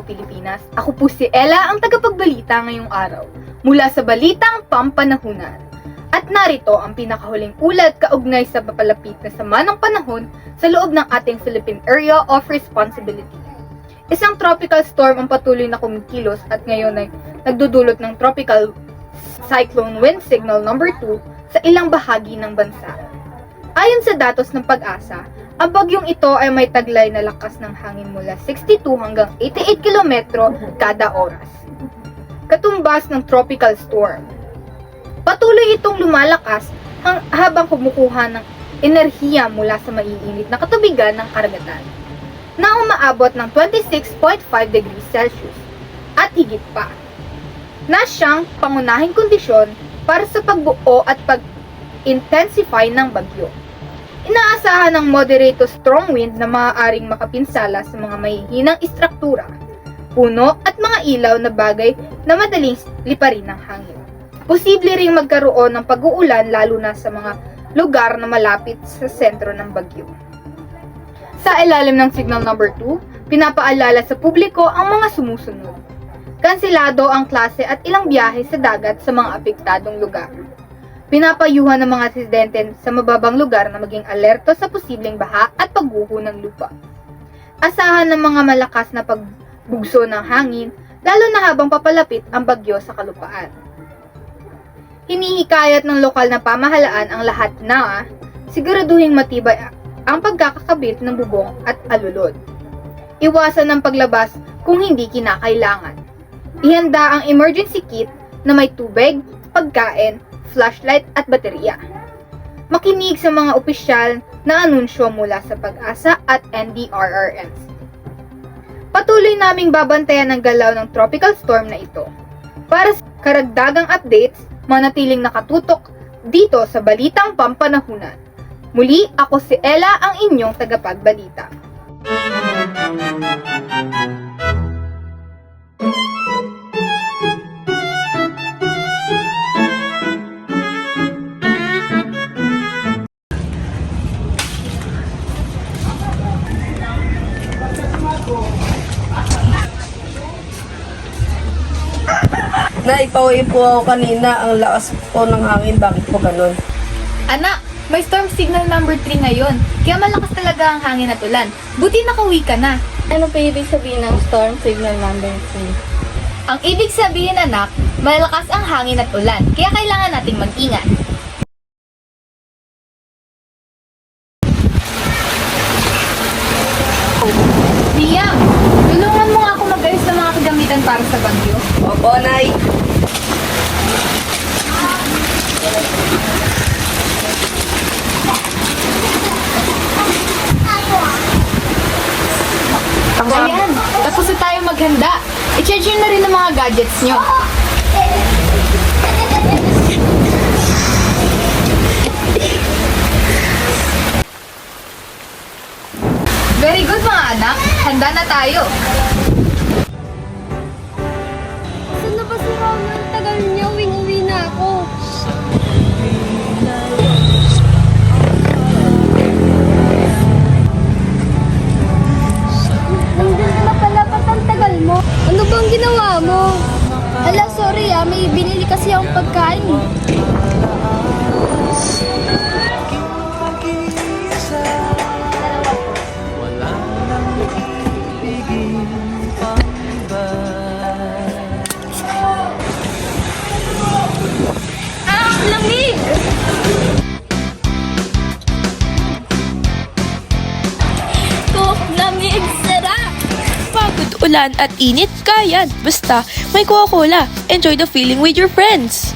Pilipinas. Ako po si Ella, ang tagapagbalita ngayong araw mula sa Balitang Pampanahunan. At narito ang pinakahuling ulat kaugnay sa papalapit na sama ng panahon sa loob ng ating Philippine Area of Responsibility. Isang tropical storm ang patuloy na kumikilos at ngayon ay nagdudulot ng tropical cyclone wind signal number 2 sa ilang bahagi ng bansa. Ayon sa datos ng Pag-asa, ang bagyong ito ay may taglay na lakas ng hangin mula 62 hanggang 88 km kada oras. Katumbas ng tropical storm. Patuloy itong lumalakas habang kumukuha ng enerhiya mula sa maiinit na katubigan ng karagatan, na umaabot ng 26.5 degrees Celsius at higit pa, na siyang pangunahing kondisyon para sa pagbuo at pag-intensify ng bagyo. Inaasahan ng moderate to strong wind na maaaring makapinsala sa mga mahihinang istruktura, puno at mga ilaw na bagay na madaling liparin ng hangin. Posible ring magkaroon ng pag-uulan lalo na sa mga lugar na malapit sa sentro ng bagyo. Sa ilalim ng signal number 2, pinapaalala sa publiko ang mga sumusunod. Kanselado ang klase at ilang biyahe sa dagat sa mga apektadong lugar. Pinapayuhan ng mga residente sa mababang lugar na maging alerto sa posibleng baha at pagguho ng lupa. Asahan ng mga malakas na pagbugso ng hangin, lalo na habang papalapit ang bagyo sa kalupaan. Hinihikayat ng lokal na pamahalaan ang lahat na siguraduhing matibay ang pagkakakabit ng bubong at alulod. Iwasan ang paglabas kung hindi kinakailangan. Ihanda ang emergency kit na may tubig, pagkain, flashlight at baterya. Makinig sa mga opisyal na anunsyo mula sa Pag-asa at NDRRMC. Patuloy naming babantayan ang galaw ng tropical storm na ito. Para sa karagdagang updates, manatiling nakatutok dito sa Balitang Pampanahunan. Muli, ako si Ella, ang inyong tagapagbalita. Naipauwi po ako kanina, ang lakas po ng hangin. Bakit po ganun? Anak, may storm signal number 3 ngayon, kaya malakas talaga ang hangin at ulan. Buti nakauwi ka na. Ano pa ibig sabihin ng storm signal number 3? Ang ibig sabihin, anak, malakas ang hangin at ulan, kaya kailangan nating mag-ingat. Tia, tulungan mo nga ako mag-ayos ng mga kagamitan para sa bagyo. Opo, Nay. Ayan, tapos na tayo maghanda. I-charge nyo na rin ang mga gadgets nyo. Very good mga anak, handa na tayo. Saan na ba si Mama? Ang tagal niya, uwing-uwi na ako. Nandun ka na pala, ba't ang tagal mo? Ano bang ginawa mo? Ala, sorry may binili kasi akong pagkain. Lamig! Lamig, sarap! Pagod, ulan at init, kaya. Basta may Coca-Cola. Enjoy the feeling with your friends.